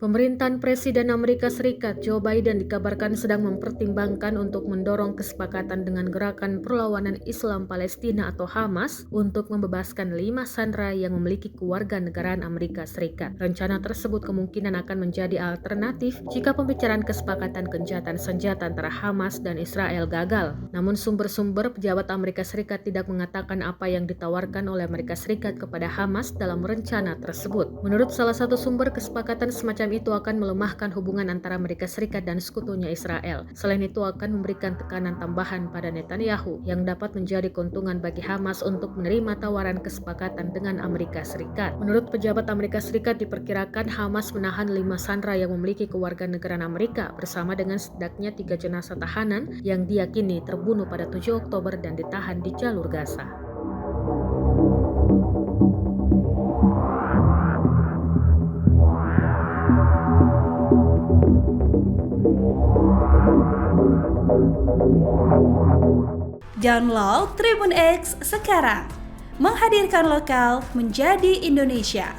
Pemerintahan Presiden Amerika Serikat Joe Biden dikabarkan sedang mempertimbangkan untuk mendorong kesepakatan dengan Gerakan Perlawanan Islam Palestina atau Hamas untuk membebaskan 5 sandera yang memiliki kewarganegaraan Amerika Serikat. Rencana tersebut kemungkinan akan menjadi alternatif jika pembicaraan kesepakatan gencatan senjata antara Hamas dan Israel gagal. Namun sumber-sumber pejabat Amerika Serikat tidak mengatakan apa yang ditawarkan oleh Amerika Serikat kepada Hamas dalam rencana tersebut. Menurut salah satu sumber, kesepakatan semacam itu akan melemahkan hubungan antara Amerika Serikat dan sekutunya Israel. Selain itu akan memberikan tekanan tambahan pada Netanyahu yang dapat menjadi keuntungan bagi Hamas untuk menerima tawaran kesepakatan dengan Amerika Serikat. Menurut pejabat Amerika Serikat, diperkirakan Hamas menahan 5 sandera yang memiliki kewarganegaraan Amerika bersama dengan setidaknya 3 jenazah tahanan yang diyakini terbunuh pada 7 Oktober dan ditahan di jalur Gaza. Download Tribun X sekarang, menghadirkan lokal menjadi Indonesia.